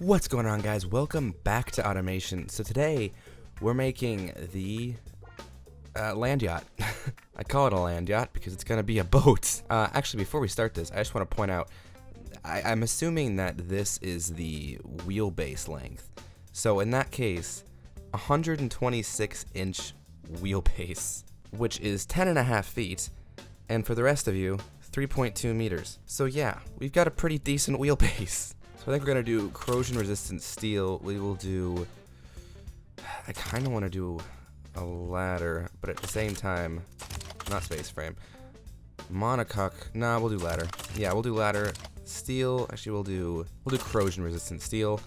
What's going on, guys? Welcome back to Automation. So today we're making the land yacht. I call it a land yacht because it's gonna be a boat. Actually, before we start this, I just want to point out I'm assuming that this is the wheelbase length. So in that case, 126-inch wheelbase, which is 10.5 feet, and for the rest of you, 3.2 meters. So yeah, we've got a pretty decent wheelbase. So I think we're gonna do corrosion resistant steel. We will do, I kind of want to do a ladder, but at the same time, not space frame. Monocoque, nah, we'll do ladder. Yeah, we'll do ladder. Steel, actually we'll do corrosion resistant steel.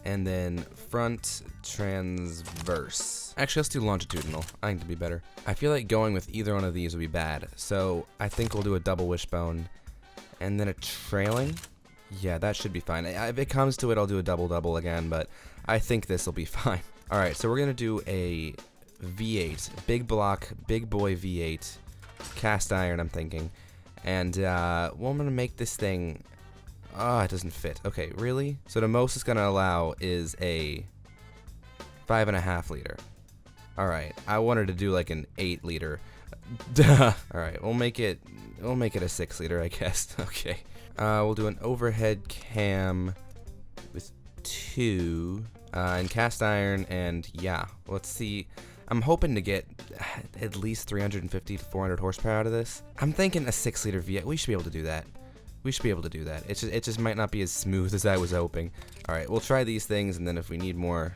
And then front transverse. Actually, let's do longitudinal. I think it'd be better. I feel like going with either one of these would be bad. So I think we'll do a double wishbone. And then a trailing. Yeah, that should be fine. If it comes to it, I'll do a double again, but I think this will be fine. Alright, so we're going to do a V8. Big block, big boy V8. Cast iron, I'm thinking. And, well, I'm going to make this thing... Oh, it doesn't fit. Okay, really? So the most it's going to allow is a 5.5 liter. Alright, I wanted to do like an 8 liter. Duh. Alright, we'll make it a 6 liter, I guess. Okay. We'll do an overhead cam with 2 and cast iron, and yeah, let's see. I'm hoping to get at least 350 to 400 horsepower out of this. I'm thinking a 6 liter V8. We should be able to do that. We should be able to do that. It just might not be as smooth as I was hoping. All right, we'll try these things, and then if we need more,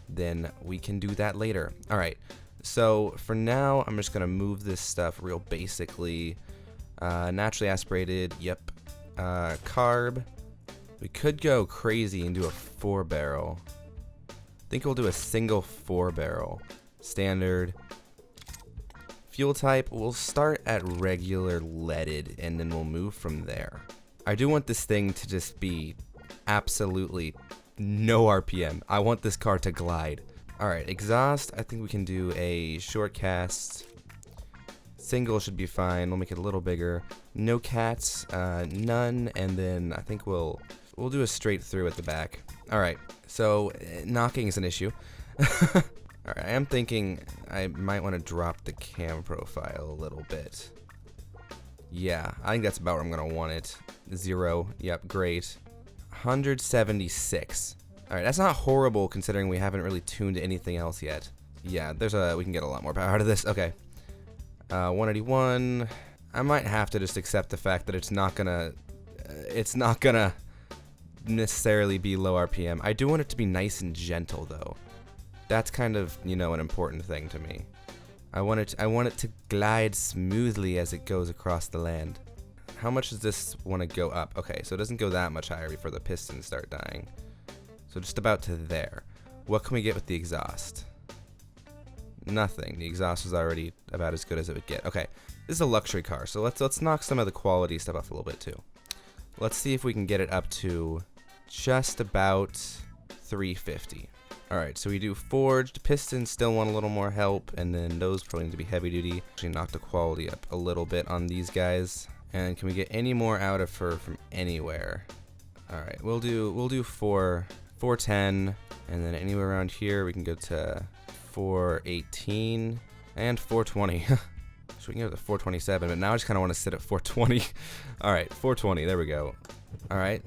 then we can do that later. All right. So for now, I'm just gonna move this stuff real basically. Naturally aspirated. Yep. Carb. We could go crazy and do a 4-barrel. I think we'll do a single 4-barrel. Standard. Fuel type, we'll start at regular leaded and then we'll move from there. I do want this thing to just be absolutely no RPM. I want this car to glide. Alright, exhaust, I think we can do a short cast. Single should be fine. We'll make it a little bigger. No cats, none, and then I think we'll do a straight through at the back. All right, so knocking is an issue. All right, I am thinking I might want to drop the cam profile a little bit. Yeah, I think that's about where I'm gonna want it. 0. Yep, great. 176. All right, that's not horrible considering we haven't really tuned anything else yet. Yeah, we can get a lot more power out of this. Okay. 181. I might have to just accept the fact that it's not gonna necessarily be low RPM. I do want it to be nice and gentle though. That's kind of, you know, an important thing to me. I want it to glide smoothly as it goes across the land. How much does this want to go up? Okay, so it doesn't go that much higher before the pistons start dying. So just about to there. What can we get with the exhaust? Nothing. The exhaust is already about as good as it would get. Okay, this is a luxury car, so let's knock some of the quality stuff off a little bit too. Let's see if we can get it up to just about 350. All right, so we do forged. Pistons still want a little more help, and then those probably need to be heavy duty. Actually, knock the quality up a little bit on these guys. And can we get any more out of her from anywhere? All right, we'll do 410, and then anywhere around here we can go to 418 and 420. So we can go to 427, but now I just kind of want to sit at 420. All right, 420. There we go. All right.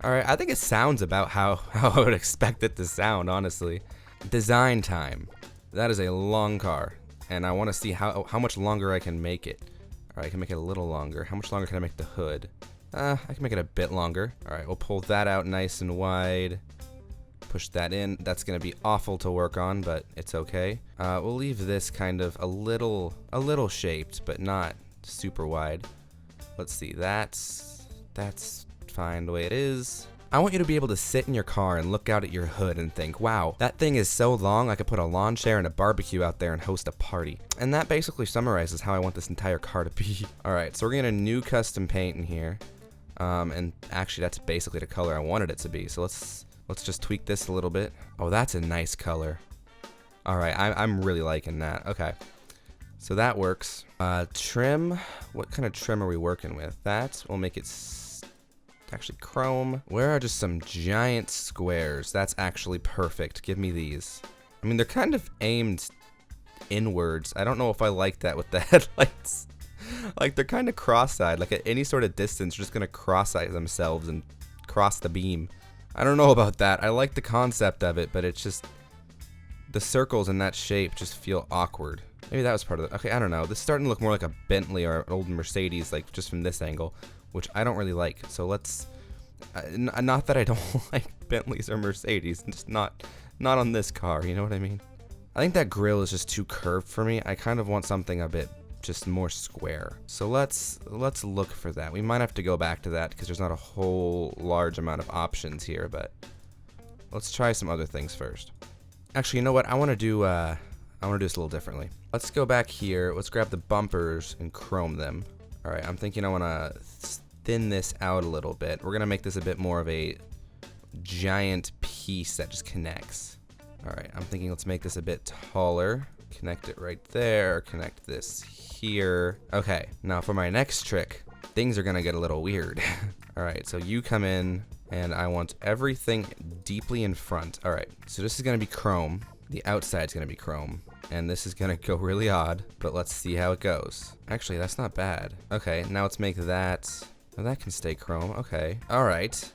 All right, I think it sounds about how I would expect it to sound, honestly. Design time. That is a long car, and I want to see how much longer I can make it. All right, I can make it a little longer. How much longer can I make the hood? I can make it a bit longer. All right, we'll pull that out nice and wide. Push that in. That's gonna be awful to work on, but it's okay. We'll leave this kind of a little shaped, but not super wide. Let's see. That's fine the way it is. I want you to be able to sit in your car and look out at your hood and think, wow, that thing is so long I could put a lawn chair and a barbecue out there and host a party. And that basically summarizes how I want this entire car to be. Alright, so we're getting a new custom paint in here. And actually that's basically the color I wanted it to be. So let's just tweak this a little bit. Oh, that's a nice color. Alright, I'm really liking that. Okay. So that works. Trim. What kind of trim are we working with? That will make it actually chrome. Where are just some giant squares? That's actually perfect. Give me these. I mean, they're kind of aimed inwards. I don't know if I like that with the headlights. Like, they're kind of cross-eyed. Like, at any sort of distance, they're just going to cross-eye themselves and cross the beam. I don't know about that. I like the concept of it, but it's just... the circles in that shape just feel awkward. Maybe that was part of it. Okay, I don't know. This is starting to look more like a Bentley or an old Mercedes, like, just from this angle, which I don't really like. So let's... not that I don't like Bentleys or Mercedes, just not on this car, you know what I mean? I think that grille is just too curved for me. I kind of want something a bit just more square. So let's look for that. We might have to go back to that because there's not a whole large amount of options here, but let's try some other things first. Actually, you know what? I want to do this a little differently. Let's go back here. Let's grab the bumpers and chrome them. All right, I'm thinking I want to thin this out a little bit. We're going to make this a bit more of a giant piece that just connects. All right, I'm thinking let's make this a bit taller. Connect it right there. Connect this here. Okay, now for my next trick, things are going to get a little weird. All right, so you come in, and I want everything deeply in front. All right, so this is going to be chrome. The outside's going to be chrome. And this is going to go really odd, but let's see how it goes. Actually, that's not bad. Okay, now let's make that... oh, that can stay chrome. Okay. All right.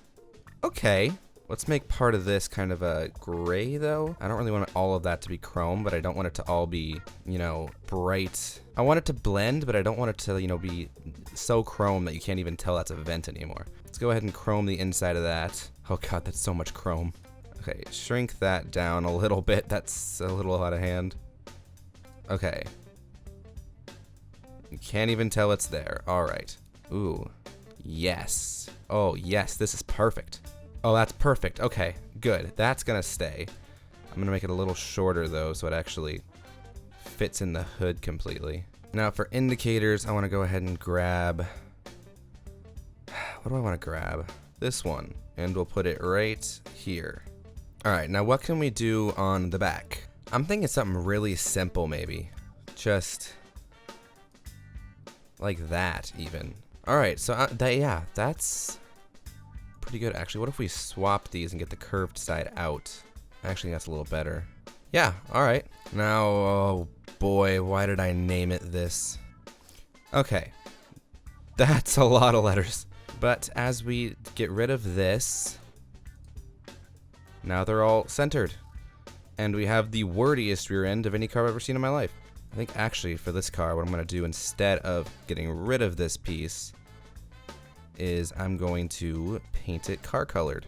Okay. Let's make part of this kind of a gray, though. I don't really want all of that to be chrome, but I don't want it to all be, you know, bright. I want it to blend, but I don't want it to, you know, be so chrome that you can't even tell that's a vent anymore. Let's go ahead and chrome the inside of that. Oh, God, that's so much chrome. Okay, shrink that down a little bit. That's a little out of hand. Okay. You can't even tell it's there. All right. Ooh. Yes. Oh, yes, this is perfect. Oh, that's perfect. Okay, good. That's gonna stay. I'm gonna make it a little shorter, though, so it actually fits in the hood completely. Now, for indicators, I want to go ahead and grab... what do I want to grab? This one. And we'll put it right here. All right, now what can we do on the back? I'm thinking something really simple, maybe. Just... like that, even. Alright, so yeah, that's pretty good, actually. What if we swap these and get the curved side out? Actually, that's a little better. Yeah, alright. Now, oh boy, why did I name it this? Okay. That's a lot of letters. But as we get rid of this, now they're all centered. And we have the wordiest rear end of any car I've ever seen in my life. I think actually for this car, what I'm going to do instead of getting rid of this piece is I'm going to paint it car colored.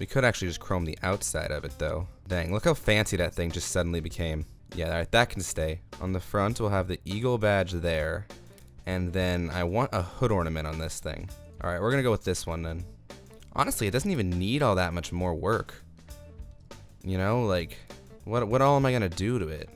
We could actually just chrome the outside of it though. Dang, look how fancy that thing just suddenly became. Yeah, all right, that can stay. On the front, we'll have the eagle badge there. And then I want a hood ornament on this thing. All right, we're going to go with this one then. Honestly, it doesn't even need all that much more work. You know, like, what all am I going to do to it?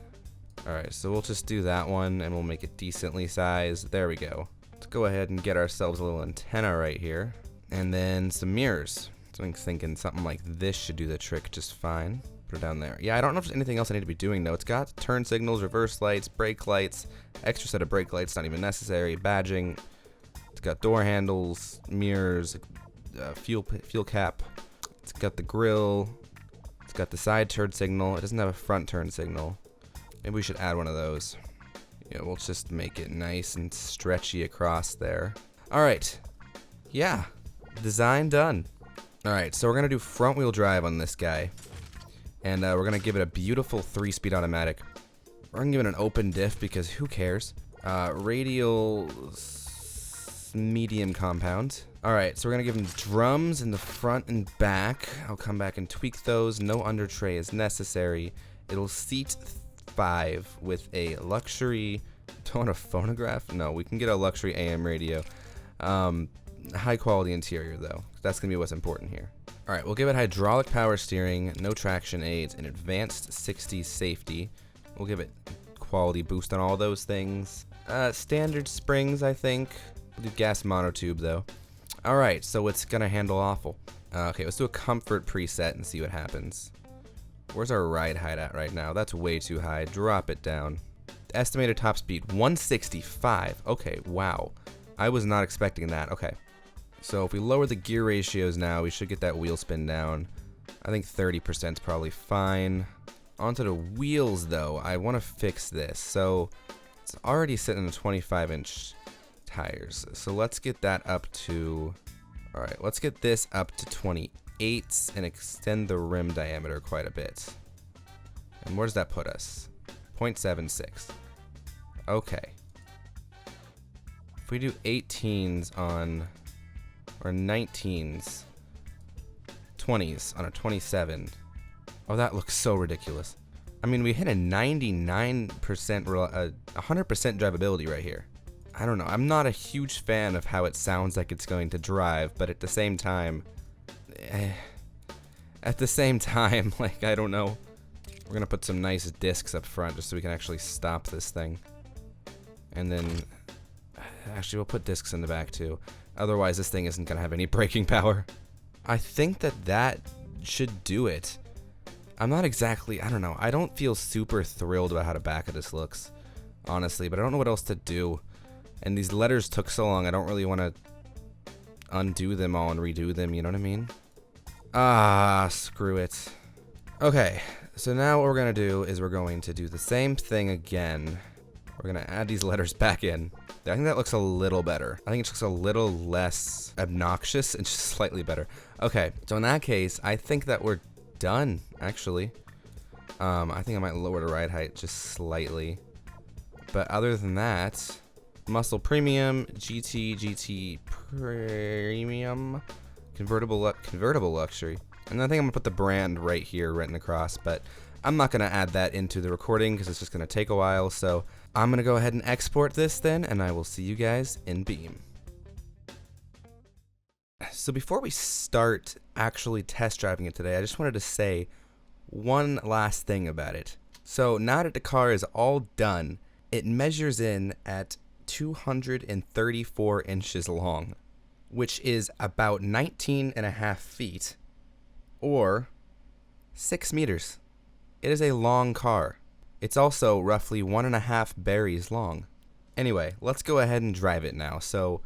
Alright, so we'll just do that one, and we'll make it decently sized. There we go. Let's go ahead and get ourselves a little antenna right here. And then some mirrors. So I'm thinking something like this should do the trick just fine. Put it down there. Yeah, I don't know if there's anything else I need to be doing, though. It's got turn signals, reverse lights, brake lights, extra set of brake lights, not even necessary, badging. It's got door handles, mirrors, fuel cap. It's got the grill. It's got the side turn signal. It doesn't have a front turn signal. Maybe we should add one of those. Yeah, we'll just make it nice and stretchy across there. Alright. Yeah. Design done. Alright, so we're going to do front wheel drive on this guy. And we're going to give it a beautiful 3-speed automatic. We're going to give it an open diff because who cares? Radial medium compound. Alright, so we're going to give him drums in the front and back. I'll come back and tweak those. No under tray is necessary. It'll seat 5 with a luxury... don't want a phonograph? No, we can get a luxury AM radio. High quality interior though. That's gonna be what's important here. Alright, we'll give it hydraulic power steering, no traction aids, and advanced 60s safety. We'll give it quality boost on all those things. Standard springs, I think. We'll do gas monotube though. Alright, so it's gonna handle awful. Okay, let's do a comfort preset and see what happens. Where's our ride height at right now? That's way too high. Drop it down. Estimated top speed, 165. Okay, wow. I was not expecting that. Okay. So if we lower the gear ratios now, we should get that wheel spin down. I think 30% is probably fine. Onto the wheels, though. I want to fix this. So it's already sitting in 25-inch tires. So let's get that up to... Alright, let's get this up to 28 and extend the rim diameter quite a bit. And where does that put us? 0.76. Okay. If we do 18s on... or 19s... 20s on a 27... Oh, that looks so ridiculous. I mean, we hit a 99%, 100% drivability right here. I don't know. I'm not a huge fan of how it sounds like it's going to drive, but at the same time, like, I don't know. We're gonna put some nice discs up front just so we can actually stop this thing. And then, actually, we'll put discs in the back too. Otherwise, this thing isn't gonna have any braking power. I think that should do it. I'm not exactly, I don't know. I don't feel super thrilled about how the back of this looks, honestly, but I don't know what else to do. And these letters took so long, I don't really want to undo them all and redo them, you know what I mean? Ah, screw it. Okay, so now what we're going to do is we're going to do the same thing again. We're going to add these letters back in. I think that looks a little better. I think it looks a little less obnoxious and just slightly better. Okay, so in that case, I think that we're done, actually. I think I might lower the ride height just slightly. But other than that, Muscle Premium, GT Premium, convertible luxury. And I think I'm gonna put the brand right here, written across, but I'm not gonna add that into the recording because it's just gonna take a while. So I'm gonna go ahead and export this then, and I will see you guys in Beam. So before we start actually test driving it today, I just wanted to say one last thing about it. So now that the car is all done, it measures in at 234 inches long, which is about 19.5 feet, or 6 meters. It is a long car. It's also roughly 1.5 berries long. Anyway, let's go ahead and drive it now. So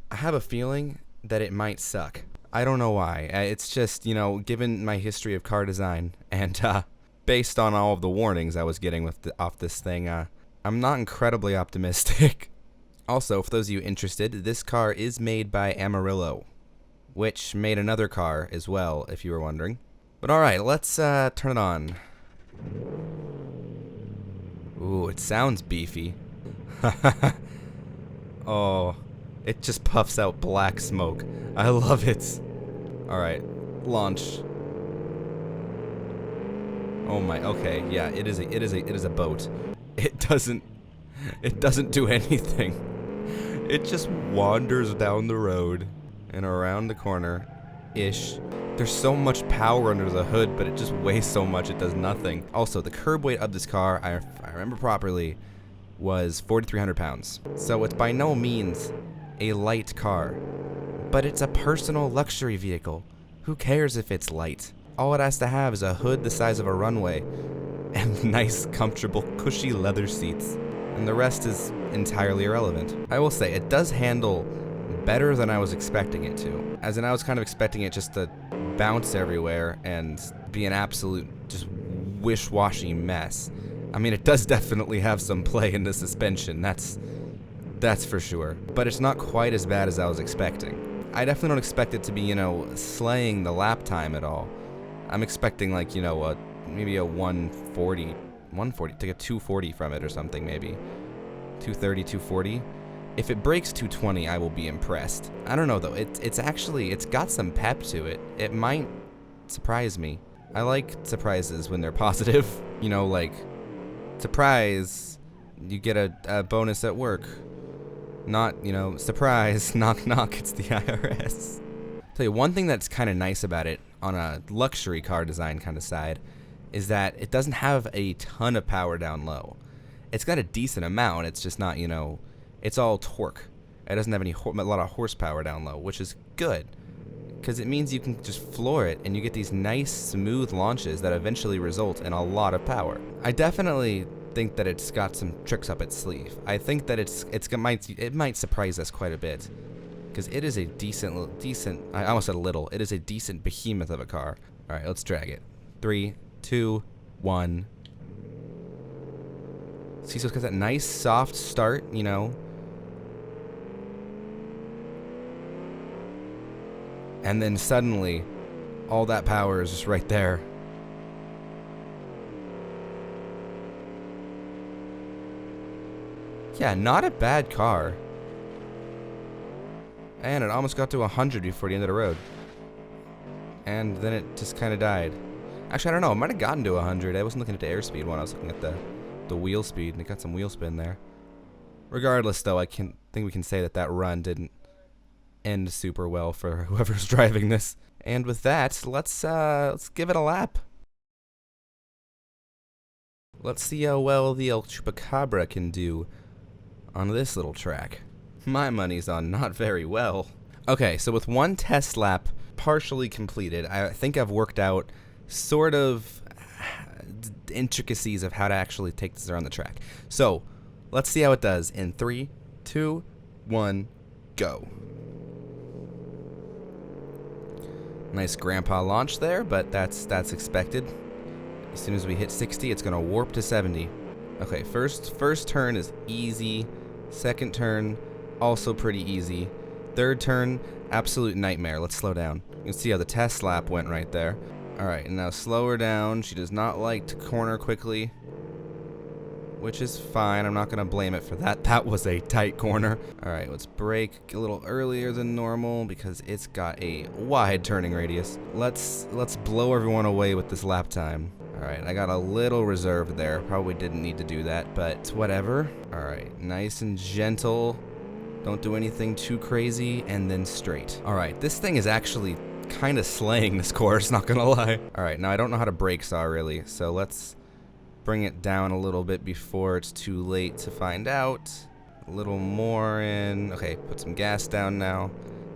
I have a feeling that it might suck. I don't know why. It's just, you know, given my history of car design and based on all of the warnings I was getting off this thing, I'm not incredibly optimistic. Also, for those of you interested, this car is made by Amarillo, which made another car as well, if you were wondering. But alright, let's turn it on. Ooh, it sounds beefy. Oh, it just puffs out black smoke. I love it. Alright, launch. Oh my, okay, yeah, it is a boat. It doesn't do anything. It just wanders down the road and around the corner-ish. There's so much power under the hood, but it just weighs so much it does nothing. Also, the curb weight of this car, if I remember properly, was 4,300 pounds. So it's by no means a light car, but it's a personal luxury vehicle. Who cares if it's light? All it has to have is a hood the size of a runway and nice, comfortable, cushy leather seats. And the rest is entirely irrelevant. I will say, it does handle better than I was expecting it to. As in, I was kind of expecting it just to bounce everywhere and be an absolute just wish-washy mess. I mean, it does definitely have some play in the suspension, that's for sure. But it's not quite as bad as I was expecting. I definitely don't expect it to be, you know, slaying the lap time at all. I'm expecting, like, you know, maybe a 140, take a 240 from it or something, maybe. 230, 240. If it breaks 220, I will be impressed. I don't know, though. It's got some pep to it. It might surprise me. I like surprises when they're positive. You know, like, surprise, you get a bonus at work. Not, you know, surprise, knock knock, it's the IRS. Tell you, one thing that's kind of nice about it, on a luxury car design kind of side, is that it doesn't have a ton of power down low. It's got a decent amount, it's just not, you know, it's all torque. It doesn't have a lot of horsepower down low, which is good. because it means you can just floor it and you get these nice smooth launches that eventually result in a lot of power. I definitely think that it's got some tricks up its sleeve. I think that it might surprise us quite a bit, because it is a decent, I almost said a little, it is a decent behemoth of a car. All right, let's drag it. 3, 2, 1. See, so it's got that nice soft start, you know. And then suddenly, all that power is just right there. Yeah, not a bad car. And it almost got to 100 before the end of the road. And then it just kind of died. Actually, I don't know. It might have gotten to 100. I wasn't looking at the airspeed when I was looking at the wheel speed, and it got some wheel spin there. Regardless, though, I think we can say that run didn't end super well for whoever's driving this. And with that, let's give it a lap. Let's see how well the El Chupacabra can do on this little track. My money's on not very well. Okay, so with one test lap partially completed, I think I've worked out sort of intricacies of how to actually take this around the track. So let's see how it does in 3, 2, 1, go. Nice grandpa launch there, but that's expected. As soon as we hit 60, it's gonna warp to 70. Okay, first turn is easy. Second turn, also pretty easy. Third turn, absolute nightmare. Let's slow down. You can see how the test lap went right there. Alright, and now slow her down. She does not like to corner quickly, which is fine. I'm not going to blame it for that. That was a tight corner. Alright, let's brake a little earlier than normal because it's got a wide turning radius. Let's blow everyone away with this lap time. Alright, I got a little reserved there. Probably didn't need to do that, but whatever. Alright, nice and gentle. Don't do anything too crazy, and then straight. Alright, this thing is actually kind of slaying this course, not gonna lie. Alright, now I don't know how to brake saw really, so let's bring it down a little bit before it's too late to find out. A little more in. Okay, put some gas down now.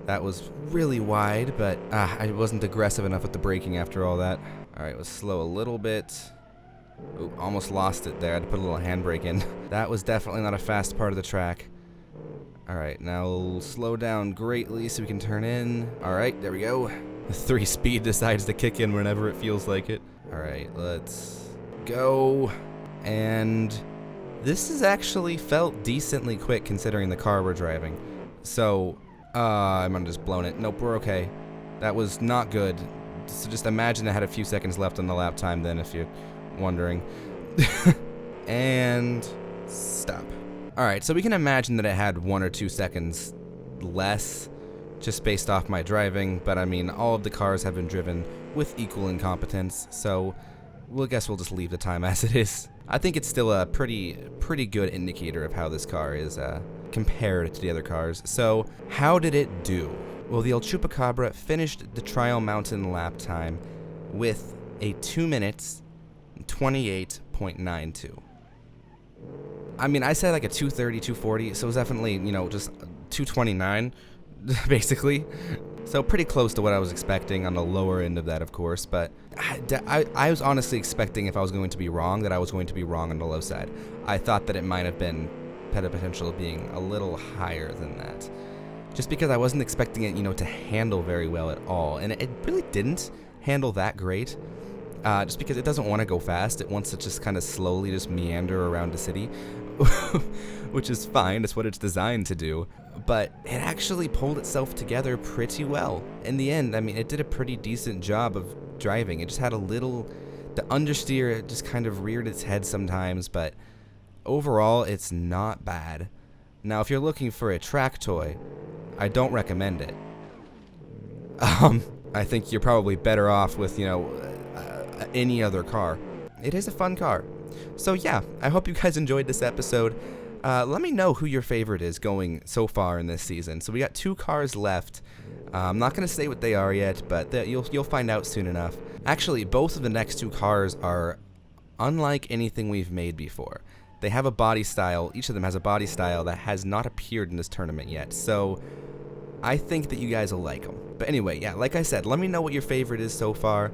That was really wide, but I wasn't aggressive enough with the braking after all that. Alright, let's slow a little bit. Ooh, almost lost it there. I had to put a little handbrake in. That was definitely not a fast part of the track. Alright, now we'll slow down greatly so we can turn in. Alright, there we go. The 3-speed decides to kick in whenever it feels like it. Alright, let's go. And this has actually felt decently quick considering the car we're driving. So, I might have just blown it. Nope, we're okay. That was not good. So just imagine it had a few seconds left on the lap time then, if you're wondering. And stop. Alright, so we can imagine that it had 1 or 2 seconds less just based off my driving, but I mean, all of the cars have been driven with equal incompetence, so we'll just leave the time as it is. I think it's still a pretty good indicator of how this car is compared to the other cars. So, how did it do? Well, the El Chupacabra finished the Trial Mountain lap time with a 2 minutes 28.92. I mean, I said like a 230, 240, so it was definitely, you know, just 229, basically. So pretty close to what I was expecting on the lower end of that, of course, but I was honestly expecting if I was going to be wrong, that I was going to be wrong on the low side. I thought that it might have been had a potential of being a little higher than that. Just because I wasn't expecting it, you know, to handle very well at all. And it really didn't handle that great. Just because it doesn't want to go fast. It wants to just kind of slowly just meander around the city. Which is fine, it's what it's designed to do. But it actually pulled itself together pretty well. In the end, I mean, it did a pretty decent job of driving. It just had a little, the understeer, it just kind of reared its head sometimes, but overall, it's not bad. Now, if you're looking for a track toy, I don't recommend it. I think you're probably better off with, you know, any other car. It is a fun car. So yeah, I hope you guys enjoyed this episode. Let me know who your favorite is going so far in this season. So we got 2 cars left. I'm not going to say what they are yet, but you'll find out soon enough. Actually, both of the next 2 cars are unlike anything we've made before. They have a body style, each of them has a body style that has not appeared in this tournament yet. So I think that you guys will like them. But anyway, yeah, like I said, let me know what your favorite is so far.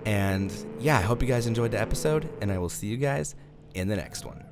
And yeah, I hope you guys enjoyed the episode, and I will see you guys in the next one.